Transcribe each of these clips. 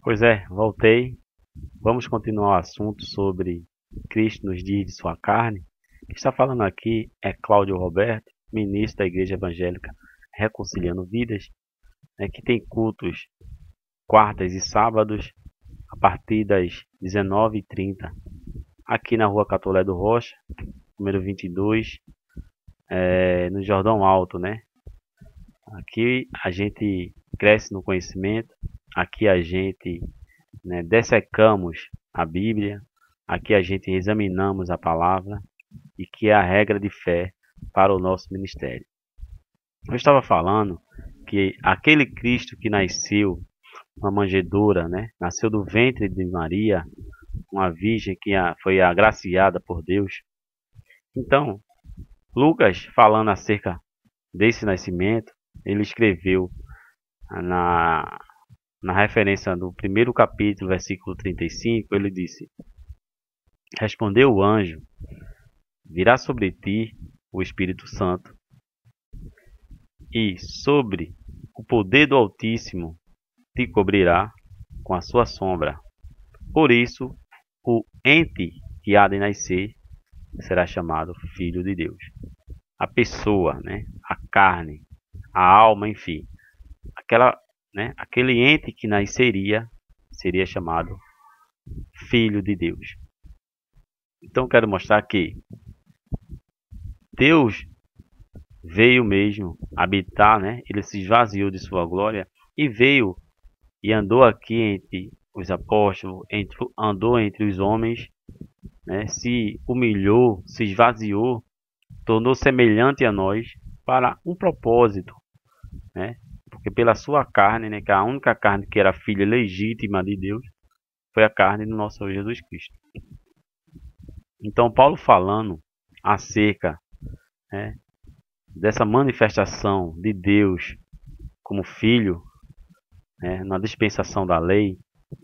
Pois é, voltei. Vamos continuar o assunto sobre Cristo nos dias de sua carne. Quem está falando aqui é Cláudio Roberto, ministro da Igreja Evangélica Reconciliando Vidas, que tem cultos quartas e sábados a partir das 19h30, aqui na Rua Catolé do Rocha, número 22, no Jordão Alto, né? Aqui a gente cresce no conhecimento, aqui a gente dessecamos a Bíblia, aqui a gente examinamos a palavra e que é a regra de fé para o nosso ministério. Eu estava falando que aquele Cristo que nasceu na manjedoura, nasceu do ventre de Maria, uma virgem que foi agraciada por Deus. Então, Lucas, falando acerca desse nascimento, ele escreveu na referência do primeiro capítulo, versículo 35, ele disse: Respondeu o anjo: Virá sobre ti o Espírito Santo, e sobre o poder do Altíssimo te cobrirá com a sua sombra. Por isso, o ente que há de nascer será chamado Filho de Deus. A pessoa, a carne, a alma, enfim, aquele ente que nasceria seria chamado Filho de Deus. Então quero mostrar que Deus veio mesmo habitar, ele se esvaziou de sua glória e veio e andou aqui entre os apóstolos, andou entre os homens, se humilhou, se esvaziou, tornou semelhante a nós para um propósito, porque pela sua carne, que a única carne que era filha legítima de Deus, foi a carne do nosso Senhor Jesus Cristo. Então Paulo falando acerca dessa manifestação de Deus como Filho, na dispensação da lei,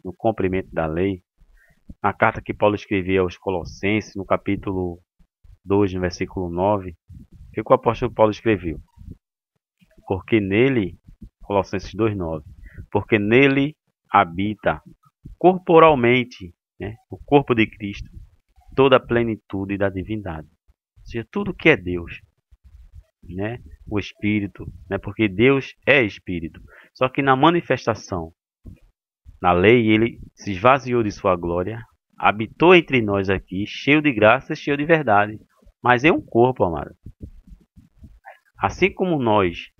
no cumprimento da lei, na carta que Paulo escreveu aos Colossenses, no capítulo 2, no versículo 9, o que o apóstolo Paulo escreveu? Porque nele, Colossenses 2,9, porque nele habita corporalmente, o corpo de Cristo, toda a plenitude da divindade. Ou seja, tudo que é Deus, o Espírito, porque Deus é Espírito. Só que na manifestação, na lei, ele se esvaziou de sua glória, habitou entre nós aqui, cheio de graça, cheio de verdade. Mas é um corpo, amado. Assim como nós,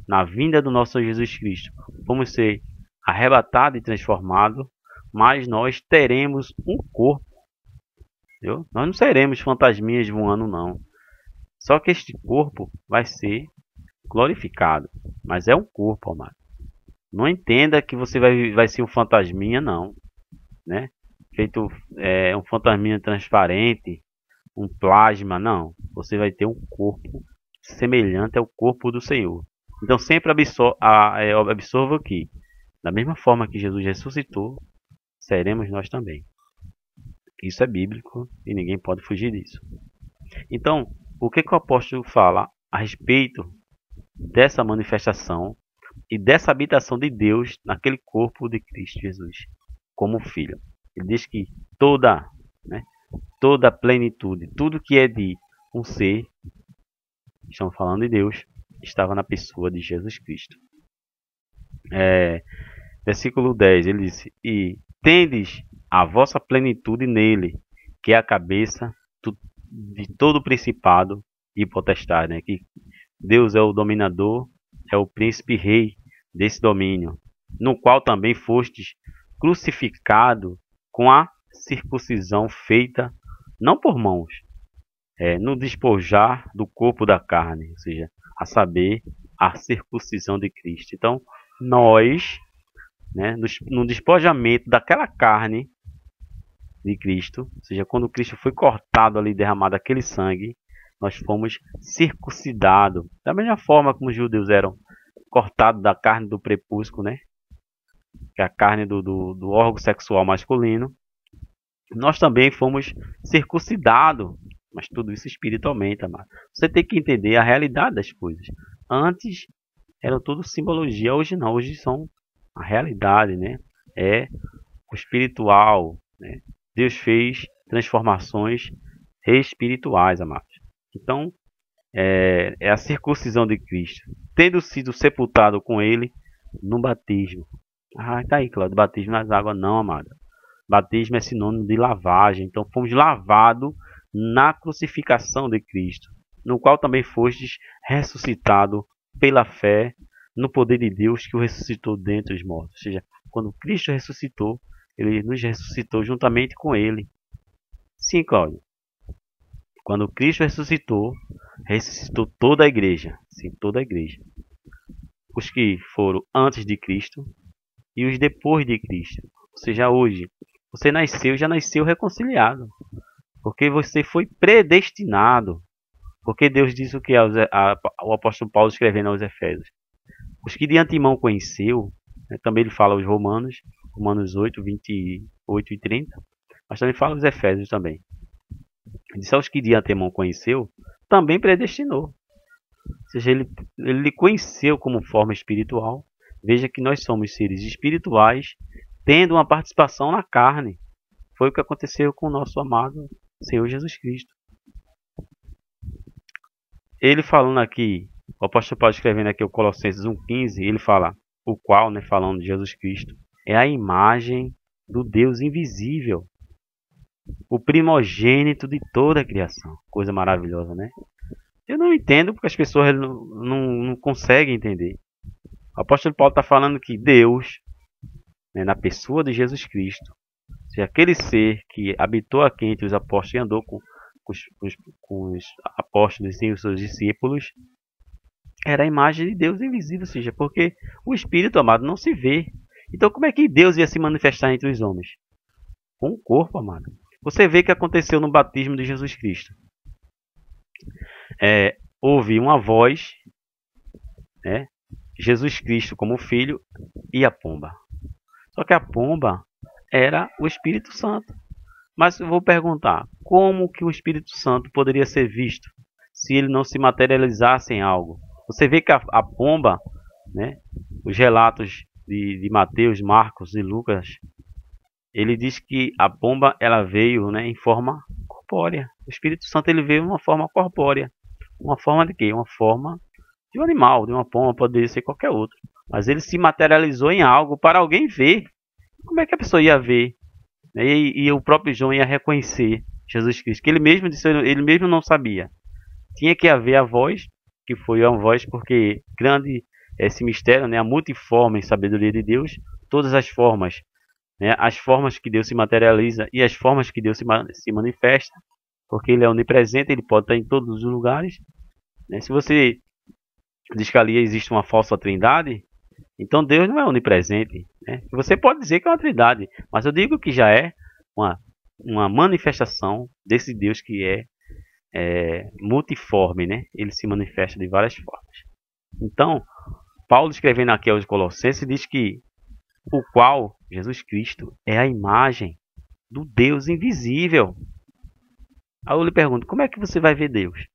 na vinda do nosso Jesus Cristo, vamos ser arrebatados e transformados, mas nós teremos um corpo. Entendeu? Nós não seremos fantasminhas voando, não. Só que este corpo vai ser glorificado. Mas é um corpo, amado. Não entenda que você vai ser um fantasminha, não. Feito um fantasminha transparente, um plasma, não. Você vai ter um corpo semelhante ao corpo do Senhor. Então sempre absorva aqui. Da mesma forma que Jesus ressuscitou, seremos nós também. Isso é bíblico e ninguém pode fugir disso. Então, o que o apóstolo fala a respeito dessa manifestação e dessa habitação de Deus naquele corpo de Cristo Jesus, como Filho? Ele diz que toda a plenitude, tudo que é de um ser, estamos falando de Deus, estava na pessoa de Jesus Cristo. Versículo 10, ele disse: E tendes a vossa plenitude nele, que é a cabeça de todo o principado e potestade. Que Deus é o dominador, é o príncipe rei desse domínio, no qual também fostes crucificado com a circuncisão feita não por mãos, no despojar do corpo da carne, ou seja, a saber, a circuncisão de Cristo. Então, nós, no despojamento daquela carne de Cristo, ou seja, quando Cristo foi cortado ali, derramado aquele sangue, nós fomos circuncidados. Da mesma forma como os judeus eram cortados da carne do prepúsculo, que é a carne do órgão sexual masculino, nós também fomos circuncidados. Mas tudo isso espiritualmente, amado. Você tem que entender a realidade das coisas. Antes era tudo simbologia, hoje não. Hoje são a realidade, é o espiritual, né? Deus fez transformações espirituais, amados. Então, é a circuncisão de Cristo, tendo sido sepultado com ele no batismo. Ah, tá aí, Cláudio, batismo nas águas não, amado. Batismo é sinônimo de lavagem. Então fomos lavados na crucificação de Cristo, no qual também fostes ressuscitado pela fé no poder de Deus que o ressuscitou dentre os mortos. Ou seja, quando Cristo ressuscitou, ele nos ressuscitou juntamente com ele. Sim, Cláudio. Quando Cristo ressuscitou, ressuscitou toda a igreja. Sim, toda a igreja. Os que foram antes de Cristo e os depois de Cristo. Ou seja, hoje, você nasceu, já nasceu reconciliado. Porque você foi predestinado. Porque Deus diz o que o apóstolo Paulo escrevendo aos Efésios. Os que de antemão conheceu, né, também ele fala aos Romanos, Romanos 8, 28 e 30, mas também fala aos Efésios também. Ele disse aos que de antemão conheceu, também predestinou. Ou seja, ele conheceu como forma espiritual. Veja que nós somos seres espirituais, tendo uma participação na carne. Foi o que aconteceu com o nosso amado Senhor Jesus Cristo. Ele falando aqui, o apóstolo Paulo escrevendo aqui o Colossenses 1,15, ele fala, o qual, né, falando de Jesus Cristo, é a imagem do Deus invisível, o primogênito de toda a criação. Coisa maravilhosa, né? Eu não entendo porque as pessoas não conseguem entender. O apóstolo Paulo está falando que Deus, né, na pessoa de Jesus Cristo, se aquele ser que habitou aqui entre os apóstolos e andou com os apóstolos e os seus discípulos, era a imagem de Deus invisível, ou seja, porque o Espírito, amado, não se vê. Então como é que Deus ia se manifestar entre os homens? Com o corpo, amado. Você vê o que aconteceu no batismo de Jesus Cristo. Houve uma voz, né, Jesus Cristo como filho e a pomba. Só que a pomba era o Espírito Santo. Mas eu vou perguntar, como que o Espírito Santo poderia ser visto se ele não se materializasse em algo? Você vê que a pomba, né, os relatos de Mateus, Marcos e Lucas, ele diz que a pomba ela veio, né, em forma corpórea. O Espírito Santo ele veio em uma forma corpórea. Uma forma de quê? Uma forma de um animal, de uma pomba, poderia ser qualquer outro. Mas ele se materializou em algo para alguém ver. Como é que a pessoa ia ver? E o próprio João ia reconhecer Jesus Cristo, que ele mesmo disse, ele mesmo não sabia. Tinha que haver a voz, que foi uma voz, porque grande é esse mistério, né, a multiforme sabedoria de Deus, todas as formas, né, as formas que Deus se materializa e as formas que Deus se manifesta, porque ele é onipresente, ele pode estar em todos os lugares. Né? Se você diz que ali existe uma falsa trindade, então Deus não é onipresente. Né? Você pode dizer que é uma trindade, mas eu digo que já é uma manifestação desse Deus que é multiforme. Né? Ele se manifesta de várias formas. Então, Paulo escrevendo aqui aos Colossenses diz que o qual, Jesus Cristo, é a imagem do Deus invisível. Aí eu lhe pergunto, como é que você vai ver Deus?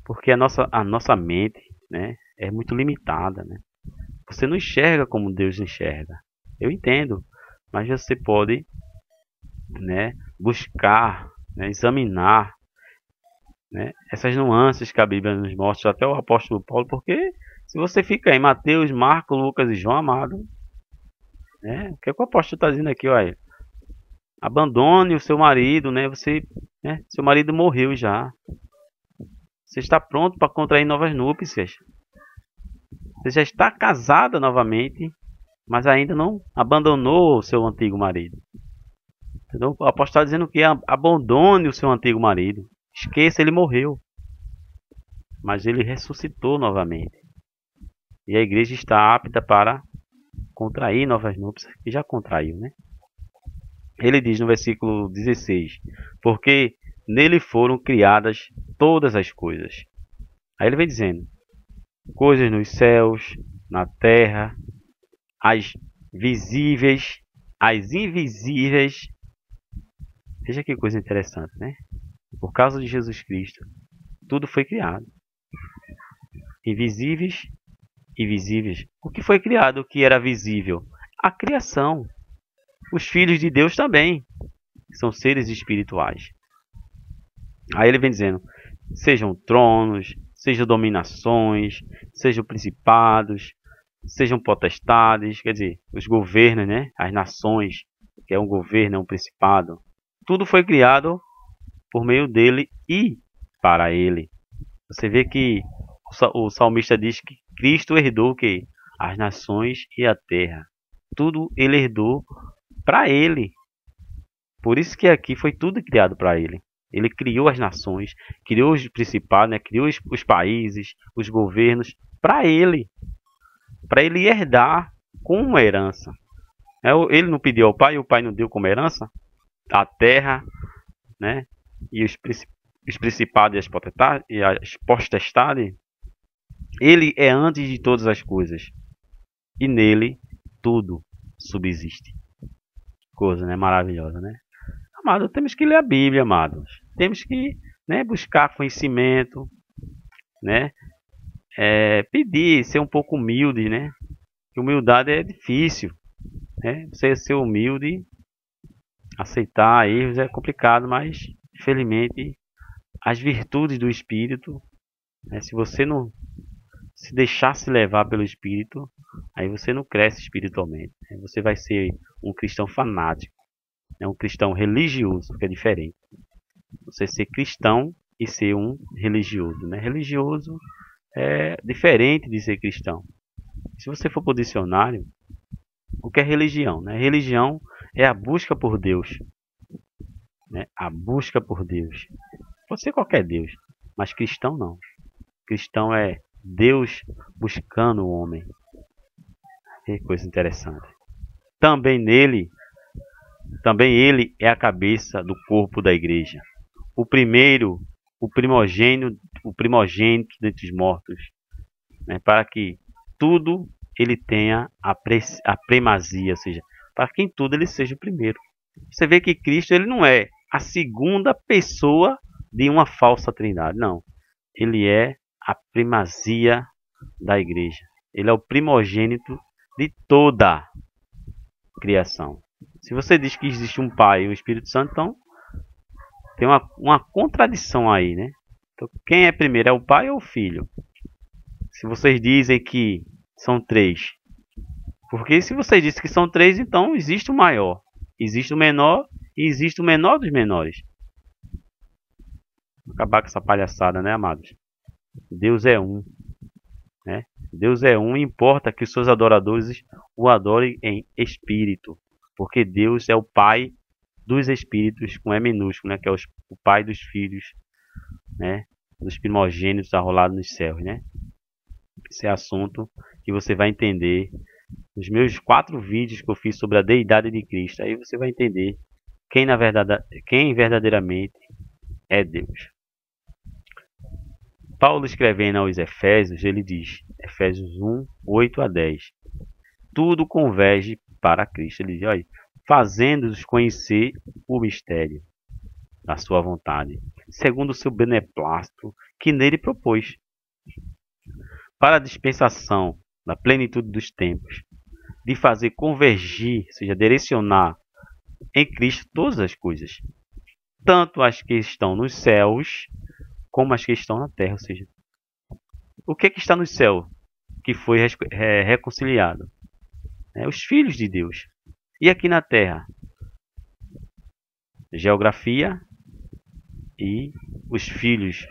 Porque a nossa mente, né, é muito limitada, né? Você não enxerga como Deus enxerga. Eu entendo, mas você pode, né, buscar, né, examinar, né, essas nuances que a Bíblia nos mostra, até o apóstolo Paulo, porque se você fica em Mateus, Marcos, Lucas e João, amado, né, o que o apóstolo está dizendo aqui, olha, abandone o seu marido, né, seu marido morreu já. Você está pronto para contrair novas núpcias. Você já está casada novamente, mas ainda não abandonou o seu antigo marido. Então, o apóstolo está dizendo que abandone o seu antigo marido. Esqueça, ele morreu. Mas ele ressuscitou novamente. E a igreja está apta para contrair novas núpcias, que já contraiu, né? Ele diz no versículo 16: porque nele foram criadas todas as coisas. Aí ele vem dizendo: coisas nos céus, na terra, as visíveis, as invisíveis. Veja que coisa interessante, né? Por causa de Jesus Cristo, tudo foi criado. Invisíveis e visíveis. O que foi criado, o que era visível? a criação. Os filhos de Deus também são seres espirituais. Aí ele vem dizendo, sejam tronos, sejam dominações, sejam principados, sejam potestades, quer dizer, os governos, né? As nações, que é um governo, é um principado. Tudo foi criado por meio dele e para ele. Você vê que o salmista diz que Cristo herdou o quê? As nações e a terra. Tudo ele herdou para ele. Por isso que aqui foi tudo criado para ele. Ele criou as nações, criou os principados, né? Criou os países, os governos para ele herdar como herança. Ele não pediu ao pai, o pai não deu como herança a terra, né? E os principados e as potestades. Ele é antes de todas as coisas e nele tudo subsiste. Coisa, né? Maravilhosa, né? Amado, temos que ler a Bíblia, amados. Temos que, né, buscar conhecimento, né? Pedir, ser um pouco humilde, né? Que humildade é difícil, né? Você ser humilde, aceitar erros é complicado, mas infelizmente as virtudes do Espírito, né? Se você não se deixar se levar pelo Espírito, aí você não cresce espiritualmente. Você vai ser um cristão fanático, né? Um cristão religioso, que é diferente. Você ser cristão e ser um religioso, né? Religioso é diferente de ser cristão. Se você for para o dicionário, o que é religião, né? Religião é a busca por Deus, né? A busca por Deus. Pode ser qualquer Deus, mas cristão não. Cristão é Deus buscando o homem. Que coisa interessante. Também ele é a cabeça do corpo da igreja. O primogênito dentre os mortos, né? Para que tudo ele tenha a primazia, ou seja, para que em tudo ele seja o primeiro. Você vê que Cristo ele não é a segunda pessoa de uma falsa trindade, não. Ele é a primazia da igreja. Ele é o primogênito de toda a criação. Se você diz que existe um Pai e um Espírito Santo, então tem uma contradição aí, né? Então, quem é primeiro, é o Pai ou o Filho? Se vocês dizem que são três, porque se vocês dizem que são três, então existe o maior, existe o menor e existe o menor dos menores. Vou acabar com essa palhaçada, né, amados? Deus é um, né? Deus é um e importa que os seus adoradores o adorem em espírito, porque Deus é o Pai dos espíritos com E minúsculo, né? Que é o Pai dos filhos, né? Dos primogênitos arrolados nos céus, né? Esse é assunto que você vai entender nos meus 4 vídeos que eu fiz sobre a deidade de Cristo. Aí você vai entender quem verdadeiramente é Deus. Paulo escrevendo aos Efésios, ele diz, Efésios 1, 8 a 10, tudo converge para Cristo. Ele diz, olha, fazendo-os conhecer o mistério da sua vontade, segundo o seu beneplácito que nele propôs, para a dispensação da plenitude dos tempos, de fazer convergir, ou seja, direcionar em Cristo todas as coisas, tanto as que estão nos céus, como as que estão na terra. Ou seja, o que está no céu que foi reconciliado? Os filhos de Deus. E aqui na terra? Geografia e os filhos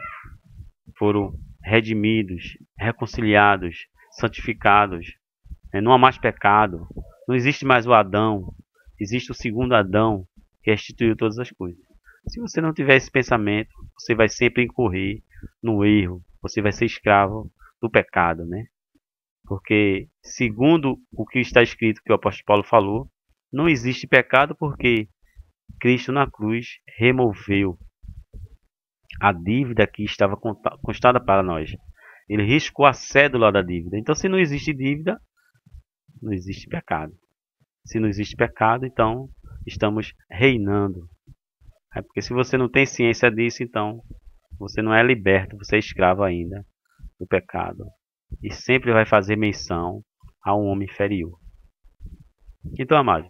foram redimidos, reconciliados, santificados. Não há mais pecado. Não existe mais o Adão. Existe o segundo Adão que restituiu todas as coisas. Se você não tiver esse pensamento, você vai sempre incorrer no erro. Você vai ser escravo do pecado, né? Porque, segundo o que está escrito, que o apóstolo Paulo falou, não existe pecado porque Cristo na cruz removeu a dívida que estava constada para nós. Ele riscou a cédula da dívida. Então, se não existe dívida, não existe pecado. Se não existe pecado, então estamos reinando. Porque se você não tem ciência disso, então você não é liberto, você é escravo ainda do pecado. E sempre vai fazer menção a um homem inferior. Então, amado,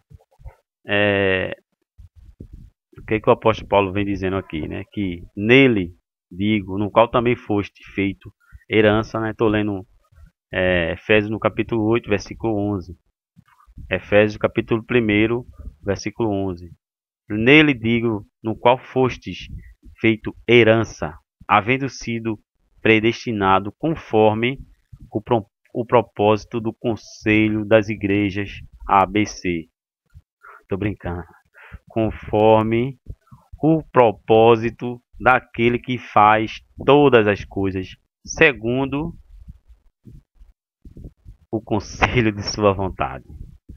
o que o apóstolo Paulo vem dizendo aqui, né? Que nele, digo, no qual também foste feito herança, né? Estou lendo Efésios no capítulo 8, versículo 11. Efésios capítulo 1, versículo 11. Nele digo, no qual fostes feito herança, havendo sido predestinado conforme o propósito do conselho das igrejas ABC. Tô brincando. Conforme o propósito daquele que faz todas as coisas segundo o conselho de sua vontade.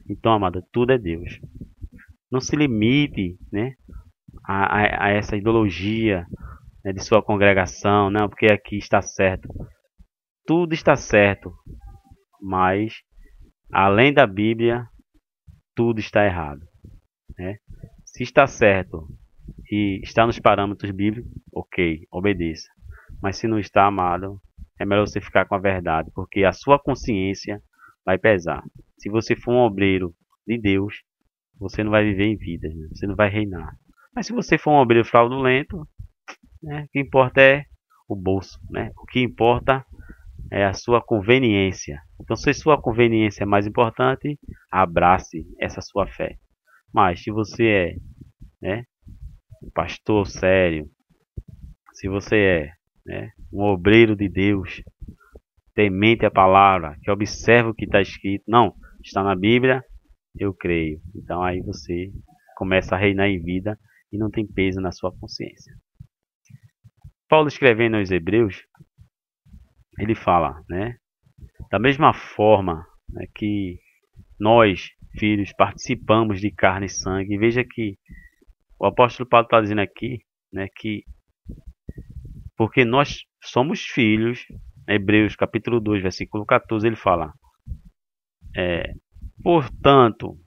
Então, amado, tudo é Deus. Não se limite, né, a essa ideologia, né, de sua congregação, não, porque aqui está certo. Tudo está certo, mas além da Bíblia, tudo está errado, né? Se está certo e está nos parâmetros bíblicos, ok, obedeça. Mas se não está, amado, é melhor você ficar com a verdade, porque a sua consciência vai pesar. Se você for um obreiro de Deus, você não vai viver em vida, né? Você não vai reinar. Mas se você for um obreiro fraudulento, né, o que importa é o bolso, né? O que importa é a sua conveniência. Então, se sua conveniência é mais importante, abrace essa sua fé. Mas se você é, né, um pastor sério, se você é, né, um obreiro de Deus, temente a palavra, que observa o que está escrito, não, está na Bíblia, eu creio. Então aí você começa a reinar em vida e não tem peso na sua consciência. Paulo escrevendo aos Hebreus, ele fala, né, da mesma forma, né, que nós, filhos, participamos de carne e sangue. E veja que o apóstolo Paulo está dizendo aqui, né, que porque nós somos filhos, Hebreus capítulo 2, versículo 14, ele fala, portanto,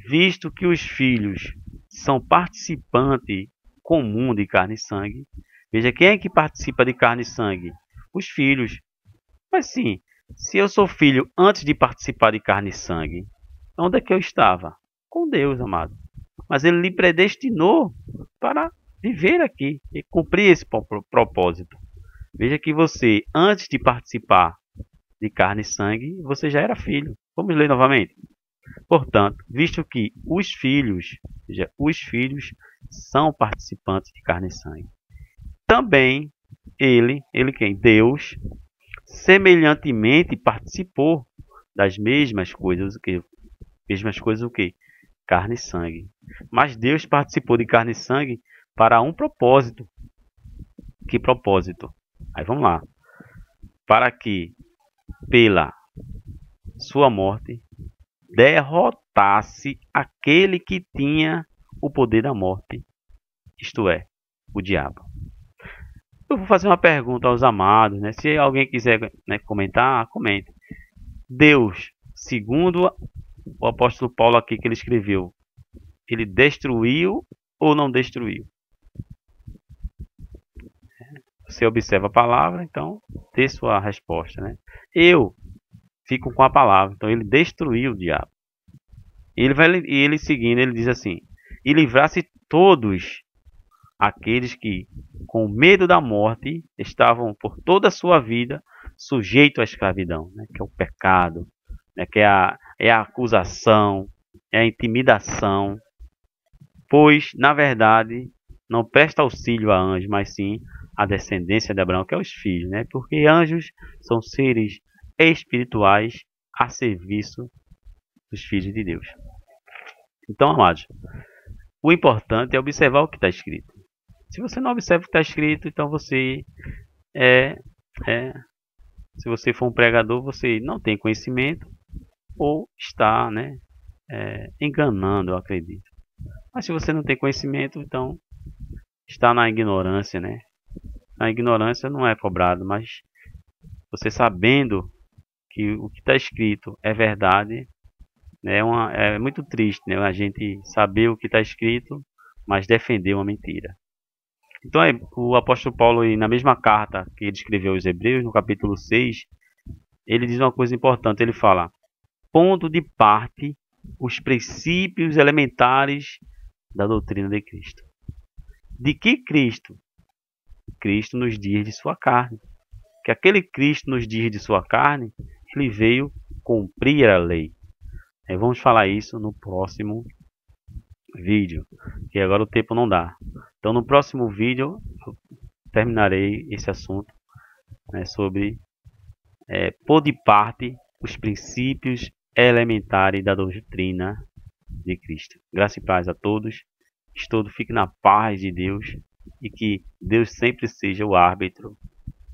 visto que os filhos são participantes comum de carne e sangue, veja quem é que participa de carne e sangue? Os filhos. Mas sim, se eu sou filho antes de participar de carne e sangue, onde é que eu estava? Com Deus, amado. Mas ele lhe predestinou para viver aqui e cumprir esse propósito. Veja que você, antes de participar de carne e sangue, você já era filho. Vamos ler novamente. Portanto, visto que os filhos são participantes de carne e sangue, também ele quem? Deus, semelhantemente participou das mesmas coisas, o que? Carne e sangue. Mas Deus participou de carne e sangue para um propósito. Que propósito? Aí vamos lá. Para que, pela sua morte, derrotasse aquele que tinha o poder da morte, isto é, o diabo. Eu vou fazer uma pergunta aos amados, né? Se alguém quiser, né, comentar, comente. Deus, segundo o apóstolo Paulo aqui que ele escreveu, ele destruiu ou não destruiu? Você observa a palavra, então dê sua resposta, né? Eu fico com a palavra, então ele destruiu o diabo. Ele seguindo, ele diz assim: e livrasse todos aqueles que, com medo da morte, estavam por toda a sua vida sujeitos à escravidão, né? Que é o pecado, né? Que é a acusação, é a intimidação, pois, na verdade, não presta auxílio a anjos, mas sim a descendência de Abraão, que é os filhos, né? Porque anjos são seres espirituais a serviço dos filhos de Deus. Então, amados, o importante é observar o que está escrito. Se você não observa o que está escrito, então você se você for um pregador, você não tem conhecimento ou está, né, enganando, eu acredito. Mas se você não tem conhecimento, então está na ignorância, né? A ignorância não é cobrado, mas você sabendo que o que está escrito é verdade, né, é muito triste, né, a gente saber o que está escrito, mas defender uma mentira. Então o apóstolo Paulo, na mesma carta que ele escreveu aos Hebreus, no capítulo 6, ele diz uma coisa importante, ele fala, pondo de parte os princípios elementares da doutrina de Cristo. De que Cristo? Cristo nos dias de sua carne. Que aquele Cristo nos dias de sua carne, ele veio cumprir a lei. Vamos falar isso no próximo vídeo, que agora o tempo não dá. Então no próximo vídeo eu terminarei esse assunto, né, sobre por de parte os princípios elementares da doutrina de Cristo. Graça e paz a todos. Que todos fiquem na paz de Deus e que Deus sempre seja o árbitro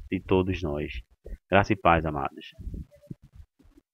de todos nós. Graça e paz, amados.